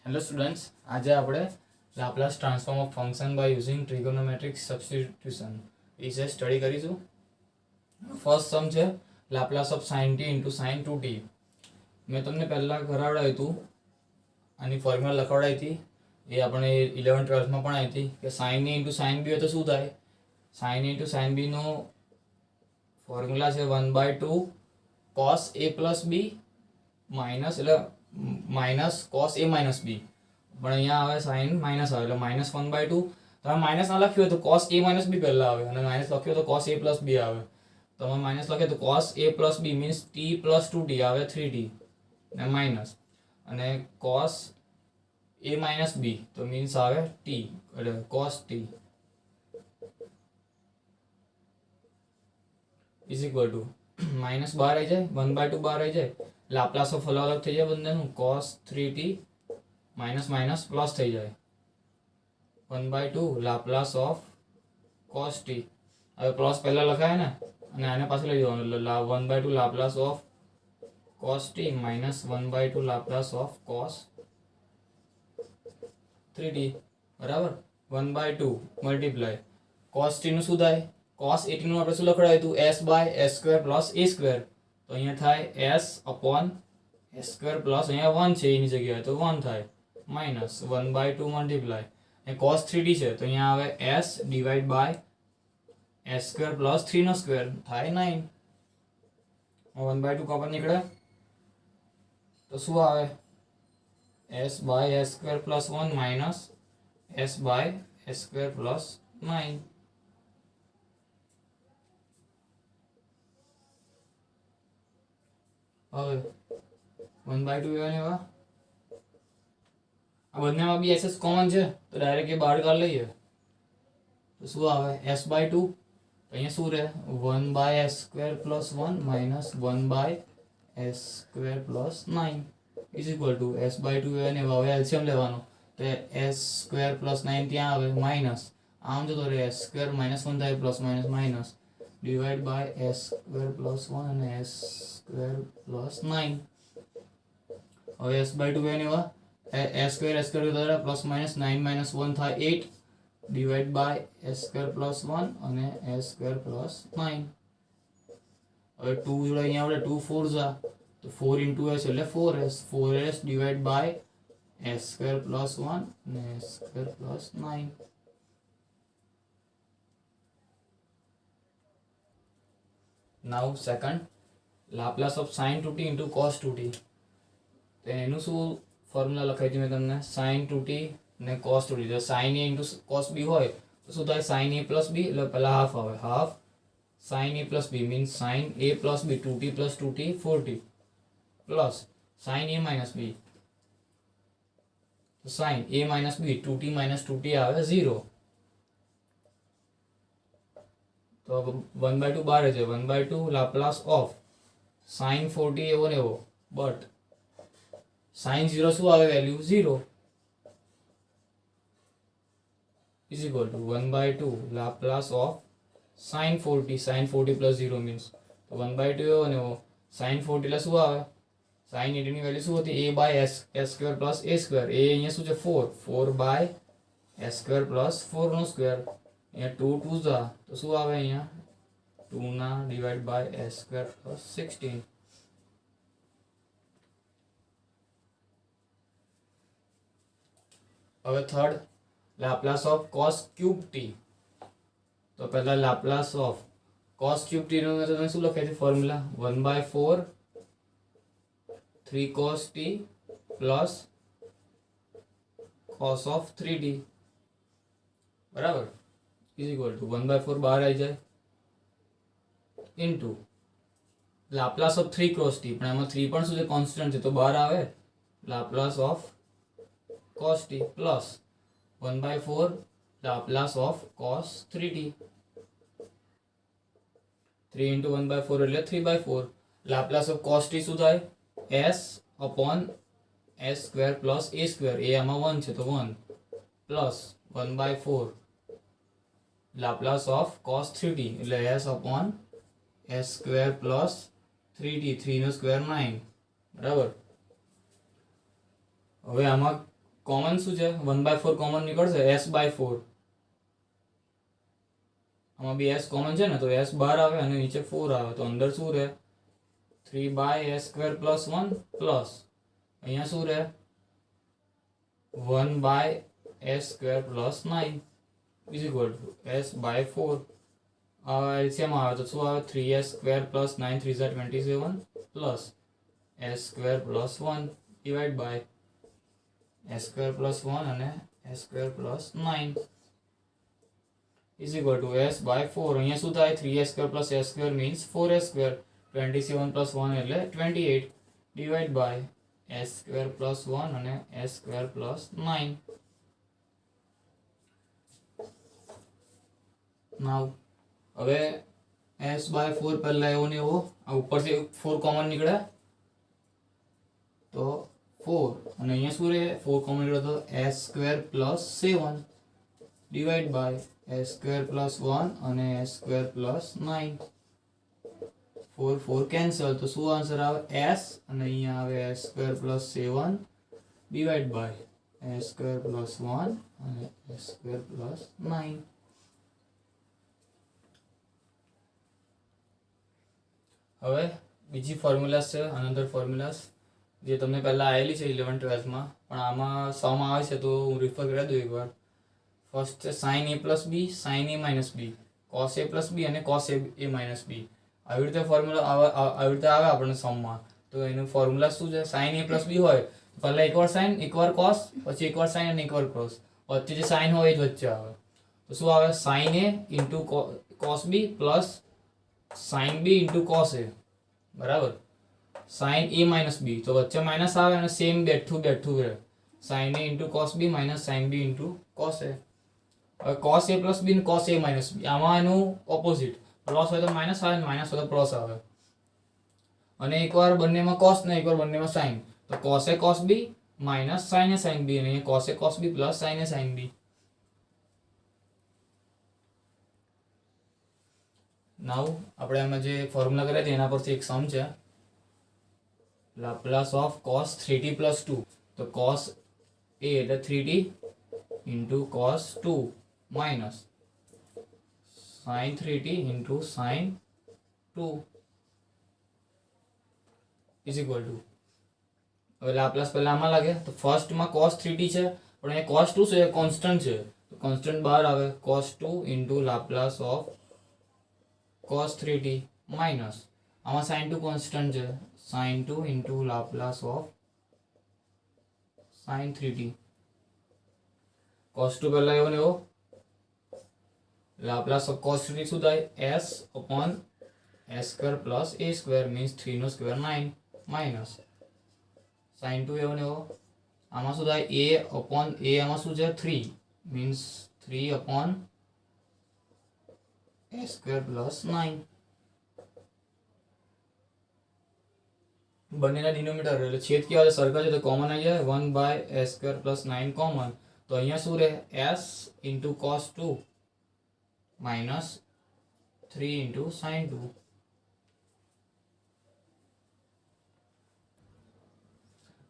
Hello students, આજે આપણે Laplace transform of function by using trigonometric substitution વિશે study કરીશું. ફર્સ્ટ સમ છે Laplace of sine t into sine 2t. મેં તમને પહેલાં કરાવડાવ્યું હતું, આની ફોર્મ્યુલા લખાવડાવી હતી. એ આપણે 11-12માં પણ આવી હતી કે sine a into sine b હોય તો શું થાય. સાઇન એ ઇન્ટુ સાઇન બીનો ફોર્મ્યુલા છે 1/2 cos a plus b minus એટલે minus cos a minus b, પણ અહીંયા આવે સાઇન માઇનસ આવે એટલે -1/2. તમે માઇનસ ના લખ્યું હોય તો કોસ એ માઇનસ બી પહેલાં આવે, અને માઇનસ લખ્યું હોય તો કોસ એ પ્લસ બી આવે. તમે માઇનસ લખે તો cos A plus B means T plus 2t આવે 3t ને માઇનસ, અને કોસ એ માઇનસ બી તો મીન્સ આવે ટી એટલે cos T is equal two minus બહાર આવી જાય, 1/2 બહાર આવી જાય, લાપ્લાસ ઓફ અલગ અલગ થઈ જાય બંનેનું. cos 3t minus minus plus થઈ જાય, 1/2 લાપ્લાસ ઓફ cos t. હવે પ્લસ પહેલા લખાય ને, અને આને પાછળ લઈ જવાનું એટલે 1/2 Laplace of cos t minus 1/2 Laplace of cos 3t બરાબર 1/2 મલ્ટીપ્લાય cos t નું શું થાય, cos 80 નું આપણે શું લખડાયું હતું, s by s square plus a square. તો અહીંયા થાય s upon s square plus અહીંયા 1 છે એની જગ્યાએ તો 1 થાય માઇનસ 1/2 મલ્ટીપ્લાય એ cos 3t છે તો અહીંયા આવે s divide by s square plus 3 નો સ્ક્વેર થાય 9. 1/2 કોમન નીકળે તો શું આવે, s by s square plus 1 minus s by s square plus 9. હવે 1/2 એવા આ બંનેમાં બી એસ કોમન છે તો ડાયરેક્ટ એ બહાર કાઢી લઈએ તો શું આવે s/2. તો અહીંયા શું રહે 1/s square plus 1 minus 1/s square plus 9 is equal two s/2 અને હવે એલસીએમ લેવાનો તો s સ્ક્વેર પ્લસ 9 ત્યાં આવે માઇનસ આમ જતો રહે s સ્ક્વેર -1 થાય plus minus minus divide by s square plus 1 અને s સ્ક્વેર પ્લસ 9. હવે s/2 એવા s સ્ક્વેર દ્વારા પ્લસ માઇનસ 9 માઇનસ 1 થાય 8 divide by s square plus 1 અને s સ્ક્વેર પ્લસ 9. હવે 2 જોડે અહીંયા આપણે 2 4 જા તો 4 ઇન્ટુ s એટલે 4s divide by s square plus 1 અને s square plus 9. Now second Laplace of sin 2t into cos 2t. તો એનું શું ફોર્મ્યુલા લખાઈ હતી મેં તમને, sin 2t ને cos 2t. જો sin a into cos b હોય તો શું થાય, sin a પ્લસ b એટલે પહેલા હાફ આવે, half sin a plus b means sin a plus b 2t plus 2t 4t plus sin a minus b તો sin a minus b 2t minus 2t આવે 0. તો 1/2 બહાર છે, 1/2 Laplace of sin 4t એવો ને એવો, but sin 0 શું આવે value 0 is equal two 1/2 Laplace of sin 4t plus 0 means તો 1/2 એવો ને એવો sin 4t એટલે શું આવે, sin 80 ની વેલ્યુ શું હતી a by s square plus a square. એ અહીંયા શું છે 4 બાય s સ્ક્વેર પ્લસ 4 નો સ્ક્વેર. અહીંયા 2 2 જા તો શું આવે અહીંયા 2 ના divide by s square plus 16. હવે third Laplace of cos cube t. તો પહેલા Laplace of cos cube t નો તમે શું લખાય છે formula 1/4 3 cos t plus cos of 3t બરાબર ઇઝ ઇક્વલ ટુ 1/4 બહાર આવી જાય into Laplace of 3 cos t, પણ એમાં 3 પણ શું છે કોન્સ્ટન્ટ છે તો બહાર આવે Laplace of cos t plus 1/4 Laplace of cos 3t. 3 into 1/4 એટલે 3/4 લાપ્લાસ ઓફ cos t શું થાય s upon s square plus a square. એ આમાં 1 છે તો 1 plus 1/4 Laplace of cos 3t એટલે s upon s square plus 3t 3 નો સ્ક્વેર 9 બરાબર. હવે આમાં કોમન શું છે 1/4 કોમન નીકળશે s/4 આમાં બી s કોમન છે ને તો s બહાર આવે અને નીચે 4 આવે તો અંદર શું રહે 3/s² + 1 પ્લસ અહીંયા શું રહે 1/s² + 9 is equal to s/4 LCM આવે તો શું આવે 3s² + 9 3 * 27 plus s² + 1 divide by s² + 1 અને s² + 9 is equal to s/4 અહીંયા શું થાય 3s² + s² means 4s², 27 + 1 એટલે 28 ડિવાઈડ બાય s² + 1 અને s² + 9 નાउ હવે s/4 પહેલા એવો ને એવો આ ઉપરથી 4 કોમન નીકળે તો 4 અને અહીંયા શું રહે 4 કોમન નીકળે તો s² + 7 ડિવાઈડ બાય s² + 1 અને s² + 9 4 4 કેન્સલ તો શું આન્સર આવે s અને અહીંયા આવે s² + 7 ડિવાઈડ બાય s² + 1 અને s² + 9 હવે બીજી ફોર્મ્યુલા છે અનધર ફોર્મ્યુલાસ જે તમને પહેલા આવેલી છે 11 12 માં પણ આમાં સમ આવે છે તો હું રિફર કરી દઉં એકવાર ફર્સ્ટ છે sin a + b sin a - b cos a + b અને cos a - b આવી રીતે ફોર્મ્યુલા આવી રીતે આવે આપણને સમમાં તો એનું ફોર્મ્યુલા શું છે sin a + b હોય પહેલા એકવાર sin એકવાર cos પછી એકવાર sin અને એકવાર cos વચ્ચે જે sin હોય એ જ વચ્ચે આવે તો શું આવે sin a * cos b plus sin b * cos a બરાબર sin a - b તો વચ્ચે માઇનસ આવે અને સેમ બેઠું રહે sin a * cos b - sin b * cos a હવે cos a + b અને cos a - b આમાં એનું ઓપોઝિટ પ્લસ હોય તો માઇનસ આવે માઇનસ હોય તો પ્લસ આવે અને એકવાર બંનેમાં cos ને એકવાર બંનેમાં sin તો cos a cos b - sin a sin b અને અહીંયા cos a cos b + sin a sin b નાउ આપણે એમાં જે ફોર્મ્યુલા કર્યા છે એના પરથી એક સમ છે લાપ્લાસ ઓફ cos 3t + 2 તો cos a એટલે 3t * cos 2 minus sin 3t * sin 2 is equal to હવે લાપ્લાસ પહેલા આમાં લાગે તો ફર્સ્ટ માં cos 3t છે પણ એ cos 2 છે કોન્સ્ટન્ટ છે તો કોન્સ્ટન્ટ બહાર આવે cos 2 * Laplace of cos 3t minus આમાં sin 2 કોન્સ્ટન્ટ છે sin 2 * Laplace of sin 3t cos 2 પહેલા એવો ને એવો લાપ્લાસ ઓફ cos 3t શું થાય s/s² + a² means 3 નો સ્ક્વેર 9 minus sin 2 એવો ને એવો આમાં શું થાય a આમાં શું છે 3 means 3/a² + 9 બંનેના ડિનોમિનેટર એટલે છેદ કેવા છે સરખા છે તો કોમન આવી જાય 1/s² + 9 કોમન તો અહીંયા શું રહે s * cos 2 minus 3 * sin 2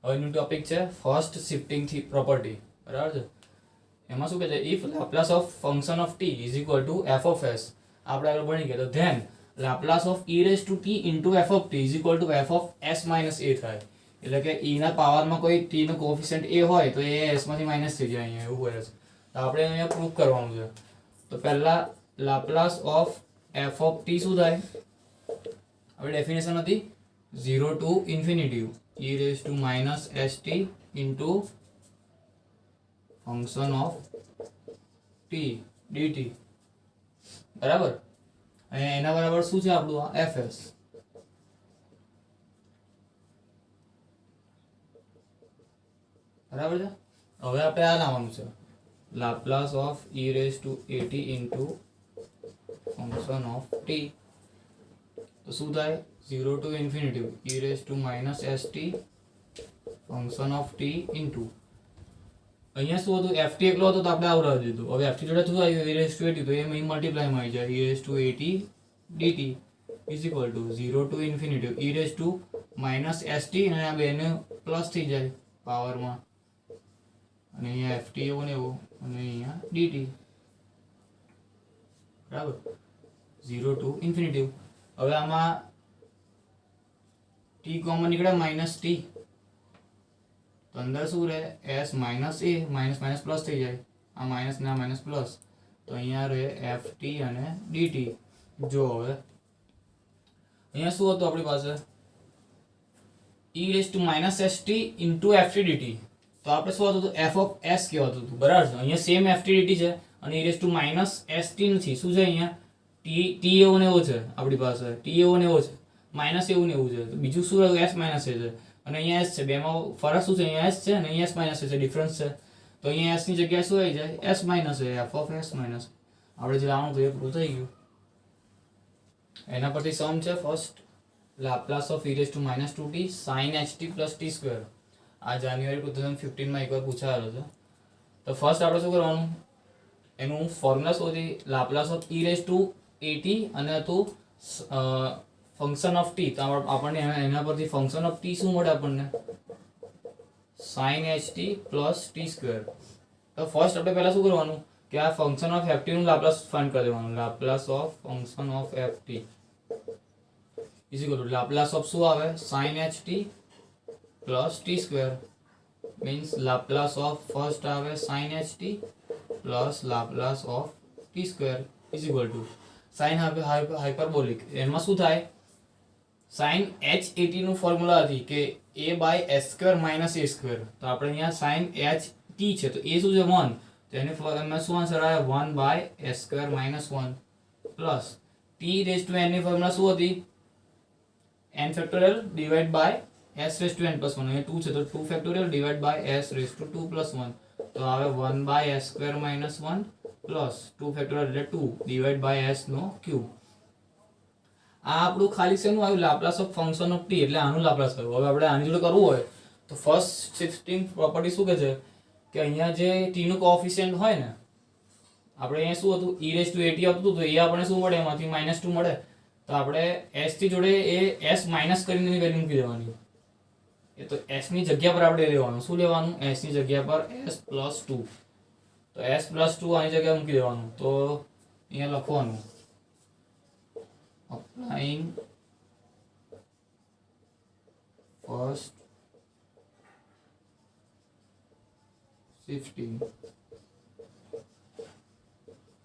હવેનું topic છે ફર્સ્ટ શિફ્ટિંગ થી પ્રોપર્ટી બરાબર છે એમાં શું કહે છે if laplace of function of t is equal to f of s આપણે આગળ ભણી ગયા તો then laplace of e raised to t into f of t is equal to f of s minus a થાય એટલે કે e ના પાવરમાં કોઈ t નો કોએફિશિયન્ટ a હોય તો એ s માંથી માઈનસ થઈ જાય અહીંયા એવું હોય છે તો આપણે અહીંયા પ્રૂફ કરવાનું છે તો પહેલા laplace of f of t શું થાય હવે ડેફિનેશન હતી 0 to infinity e raised to minus st into function of t dt બરાબર અને એના બરાબર શું છે આપણું આ fs બરાબર છે હવે આપણે આ લાવવાનું છે laplace of e raised to at into function of t તો શું થાય 0 to infinity e raised to minus st function of t into અહીંયા શું હતું ft એકલો હતો તો આપણે આવરાવી દીધું હવે ft જોડે શું આવ્યું e raised to at તો એ મલ્ટીપ્લાય માં આવી જાય e raised to at dt is equal to 0 to infinity e raised to minus st અને આ બેને પ્લસ થઈ જાય પાવરમાં અને અહીંયા એફ ટી એવું ને એવું અને અહીંયા ડીટી, બરાબર, 0 ટુ ઇન્ફિનિટી. હવે આમાં ટી કોમન નીકળે માઇનસ ટી, તો અંદર શું રહે એસ માઇનસ એ, માઇનસ માઇનસ પ્લસ થઈ જાય, આ માઇનસ ને આ માઇનસ પ્લસ, તો અહીંયા રહે એફ ટી અને ડીટી. જો હવે અહીંયા શું હતું આપણી પાસે e raise to minus S T into F T DT. તો આપણે શું હતું એફ ઓફ એસ કહેવાતું હતું, બરાબર છે. અહીંયા સેમ એફ ટી ડીટી છે અને e raise to minus S T નથી. શું છે અહીંયા ટી એવો ને એવો છે આપણી પાસે, ટી એવો ને એવો છે, માઇનસ એવું ને એવું છે. તો બીજું શું રહ્યું એસ માઇનસ એ છે અને અહીંયા એસ છે. બેમાં ફરક શું છે, અહીંયા એસ છે અને અહીંયા એસ માઇનસ છે, ડિફરન્સ છે. તો અહીંયા એસ ની જગ્યાએ શું આવી જાય S minus A, F of S minus. આપણે જે લાવવાનું હતું એ પૂરું થઈ ગયું. એના પરથી સમ છે first Laplace of e raise to minus 2t sin ht plus t square. આ જાન્યુઆરી 2015 માં એકવાર પૂછાયેલો છે. તો ફર્સ્ટ આપણે શું કરવાનું, એનું ફોર્મ્યુલા શોધી Laplace of e raise to at અને હતું ફંક્શન ઓફ t. તો આપણને એના પરથી ફંક્શન ઓફ t શું મળે આપણને sin ht plus t square. તો ફર્સ્ટ આપણે પહેલા શું કરવાનું કે આ ફંક્શન ઓફ ft નું લાપ્લાસ ફાઇન્ડ કરી દેવાનું. Laplace of function of ft is equal two Laplace of શું આવે sin ht plus t square, means Laplace of first આવે sin ht plus Laplace of t square is equal two sin hyperbolic. એમાં શું થાય sin h at નું formula હતી કે a by s square minus a square. તો આપણે અહીંયા sin h t છે તો a શું છે 1, તો એની એમાં શું આન્સર આવે 1 by s square minus 1 plus t raise to n ની ફોર્મ્યુલા શું હતી n factorial divide by s raise to n plus 1. અહીંયા 2 છે તો 2 factorial divide by s raise to 2 plus 1, તો આવે 1 by s square minus 1 plus 2 factorial એટલે 2 divide by s નો ક્યુબ. આ આપણું ખાલી શેનું આવ્યું Laplace of function of t, એટલે આનું લાપ્લાસ આવ્યું. હવે આપણે આની જોડે કરવું હોય તો ફર્સ્ટ શિફ્ટિંગ પ્રોપર્ટી શું કહે છે કે અહીંયા જે t નું કોએફિશિયન્ટ હોય ને, આપણે અહીંયા શું હતું e રેઝ ટુ at આવતું તો એ આપણે શું મળે એમાંથી -2 મળે. તો આપણે s થી જોડે એ s માઇનસ કરીને એની વેલ્યુ મૂકી દેવાની. એ તો s ની જગ્યા પર આપણે લેવાનું, શું લેવાનું s ની જગ્યા પર s પ્લસ 2. તો s પ્લસ 2 આની જગ્યાએ મૂકી દેવાનું. તો અહીંયા લખવાનું applying first shifting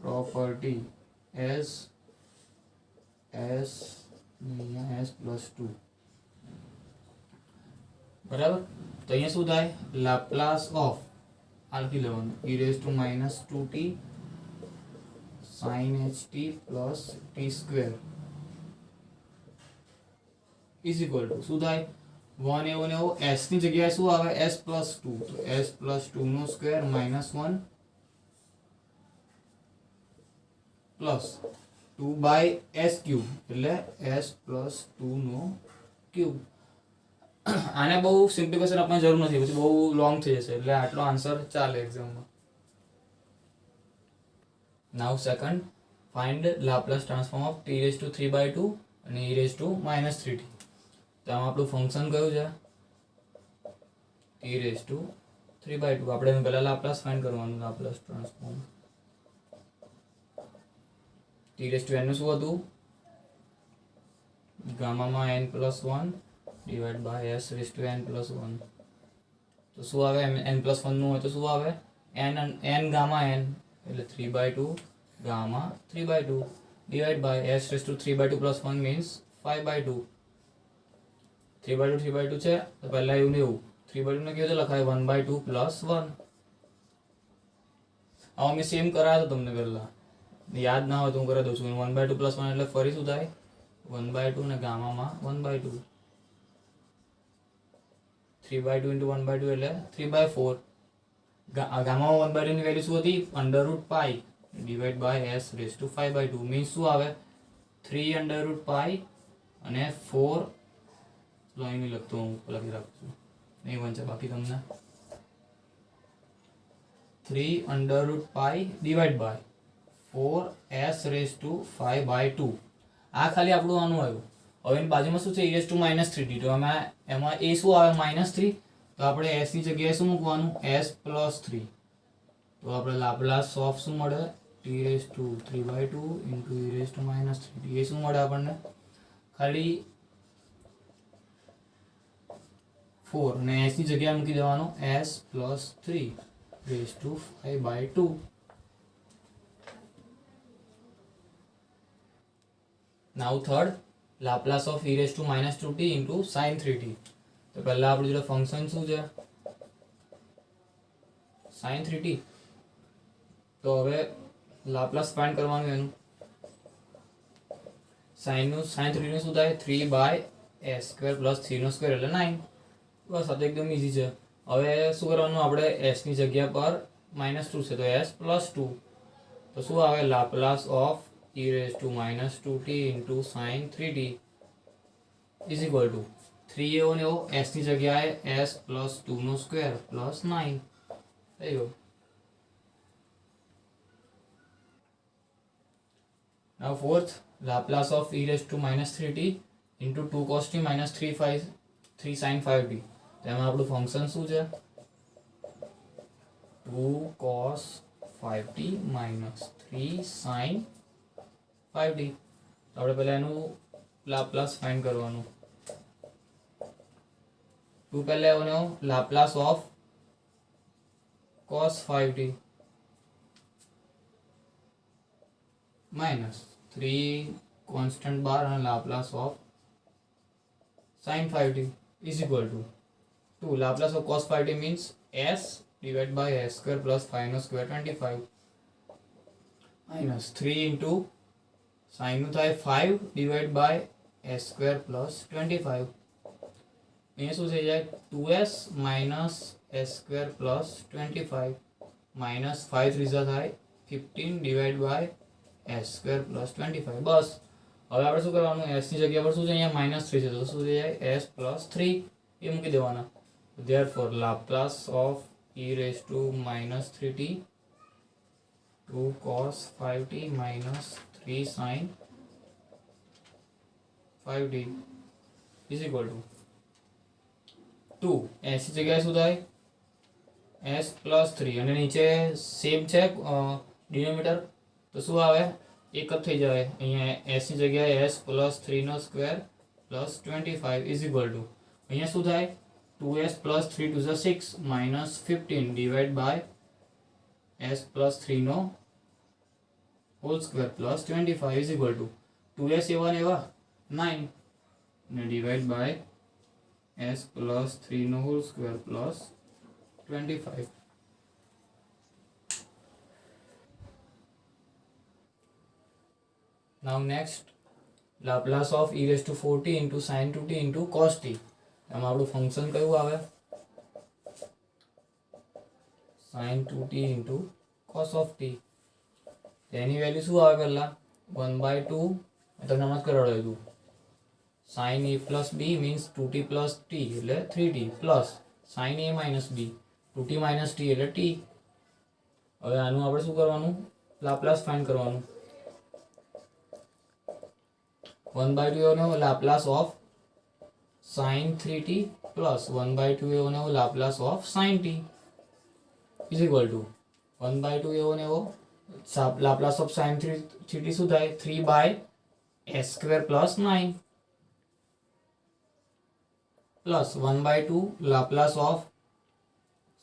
property as plus 2. બરાબર. તો અહીંયા શું થાય લાપ્લાસ ઓફ આ લખી લેવાનું e raise to minus 2t sin ht plus t square is equal to શું થાય 1 એવો ને એવો s ની જગ્યાએ શું આવે s પ્લસ 2, તો s પ્લસ 2 નો square minus 1 plus 2 by s cube એટલે s પ્લસ 2 નો ક્યુબ. આને બહુ સિમ્પ્લિફિકેશન આપવાની જરૂર નથી, પછી બહુ લોંગ થઈ જશે, એટલે આટલો આન્સર ચાલે એક્ઝામમાં. Now second find Laplace transform of t raise to 3/2 અને e raise to minus 3t. તો આમાં આપણું ફંક્શન કયું છે t રેઝ ટુ 3/2. આપણે એનું પહેલા લાપ્લાસ ફાઇન્ડ કરવાનું, Laplace transform t raise to n નું શું હતું ગામામાં n plus 1 divide by s raise to n plus 1. તો શું આવે n પ્લસ 1 નું હોય તો શું આવે n ગામા n એટલે 3/2 gamma 3/2 divide by s raise to 3/2 plus 1 means 5/2. 3/2 છે તો પહેલા એવું ને એવું 3/2 ને કેવી રીતે લખાય 1/2 પ્લસ 1. હવે મેં સેમ કરાયો તમને પહેલા, યાદ ના હોય તો હું કરી દઉં છું. 1/2 પ્લસ 1 એટલે ફરી શું થાય 1/2 ને ગામામાં 1/2. 3/2 into 1/2 એટલે 3/4. ગામામાં 1/2 ની વેલ્યુ શું હતી √π divide by s raise to 5/2 means શું આવે 3 √π અને 4 લાઈન ની લખતો હું લખી રાખું છું, નહીં વંચે બાકી તમને 3 √π divide by 4s rays to 5/2. આ ખાલી આપણું આનું આવ્યું. હવે એની બાજુમાં શું છે e રેઝ ટુ -3t. તો એમાં એ શું આવે -3, તો આપણે s ની જગ્યાએ શું મૂકવાનું s પ્લસ 3 તો આપણે લાપ્લાસ ઓફ શું મળે t^3/2 e⁻³ એ શું મળે આપણને ખાલી 4 અને s ની જગ્યાએ મૂકી દેવાનું s plus 3^5/2. Now third Laplace of e⁻²t into sin 3t. તો પહેલા આપણું જોડે ફંક્શન શું છે sin 3t. તો હવે લાપ્લાસ ફાઇન્ડ કરવાનું એનું sin 3t નું શું થાય 3/s² પ્લસ 3² એટલે 9. બસ આ તો એકદમ ઈઝી છે. હવે શું કરવાનું આપણે s ની જગ્યા પર -2 છે તો s પ્લસ 2 તો શું આવે Laplace of e⁻²t into sin 3t is equal to 3 એવો ને એવો s ની જગ્યાએ s પ્લસ 2² પ્લસ 9 થઈ ગયો. Now fourth Laplace of e⁻³ into 2 cos t minus 3 sin 5t. તો એમાં આપણું ફંક્શન શું છે 2 cos 5t minus 3 sin 5t. તો આપણે પહેલા એનું લાપ્લાસ ફાઇન્ડ કરવાનું. 2 પહેલા એનો Laplace of cos 5t minus 3 constant bar and Laplace of sin 5t is equal to 2 Laplace of cos 5t means s divided by s² plus 5² 25 minus 3 into sin નું થાય 5 divided by s² plus 25. અહીંયા શું થઈ જાય 2s minus s² plus 25 minus 5 ત્રીજા થાય 15 divided by s² plus 25. બસ હવે આપણે શું કરવાનું s ની જગ્યા પર શું છે અહીંયા -3 છે તો શું થઈ જાય s plus 3 એ મૂકી દેવાના. therefore Laplace of e⁻³ t 2 cos 5t minus 3 sin 5t is equal to 2 s ની જગ્યાએ શું થાય s plus 3 અને નીચે સેમ છે ડિનોમિનેટર તો શું આવે એક જ થઈ જાય અહીંયા s ની જગ્યાએ s plus 3² plus 25 is equal to અહીંયા શું થાય 2s plus 3 to the 6 minus 15 divided by s plus 3 no whole square plus 25 is equal to 2s એવા ને એવા 9 ને divide by s plus 3 no whole square plus 25. Now next Laplace of e⁻⁴t into sin 2t into cos t. એમાં આપણું function કયું આવે sin 2t into cos of t. તેની value શું આવે પહેલા 1/2 તમને મત કરાવ્યું sin a plus b means 2t plus t એટલે 3t plus sin a minus b 2t minus t એટલે t. હવે આનું આપણે શું કરવાનું લાપ્લાસ ફાઇન્ડ કરવાનું 1/2 એનો Laplace of sin 3t plus 1/2 એનો Laplace of sin t is equal to 1/2 એનો લાપ્લાસ ઓફ sin 3t શું થાય 3/s² plus 9 plus 1/2 Laplace of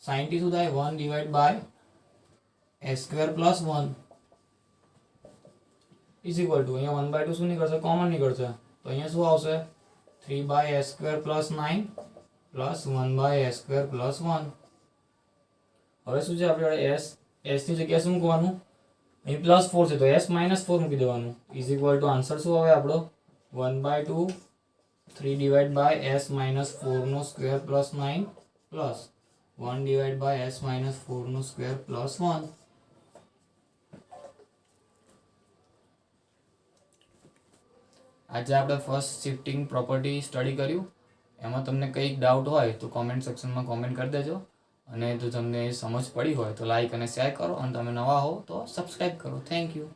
sin t શું થાય 1 divided by s² plus 1 is equal to અહીંયા 1/2 શું નીકળશે કોમન નીકળશે તો અહીંયા શું આવશે 3/s² plus 9 plus 1/s² plus 1. હવે શું છે આપણે s ની જગ્યાએ શું મૂકવાનું અહીં +4 છે તો s -4 મૂકી દેવાનું is equal to આન્સર શું આવે આપણો 1/2 3 divided by s -4 નો square plus 9 plus 1 divided by s -4 નો સ્ક્વેર plus 1. આજે આપણે ફર્સ્ટ શિફ્ટિંગ પ્રોપર્ટી સ્ટડી કર્યું. એમાં તમને કંઈક ડાઉટ હોય તો કોમેન્ટ સેક્શનમાં કોમેન્ટ કરી દેજો અને જો તમને સમજ પડી હોય તો લાઈક અને શેર કરો અને તમે નવા હો તો સબસ્ક્રાઈબ કરો. Thank you.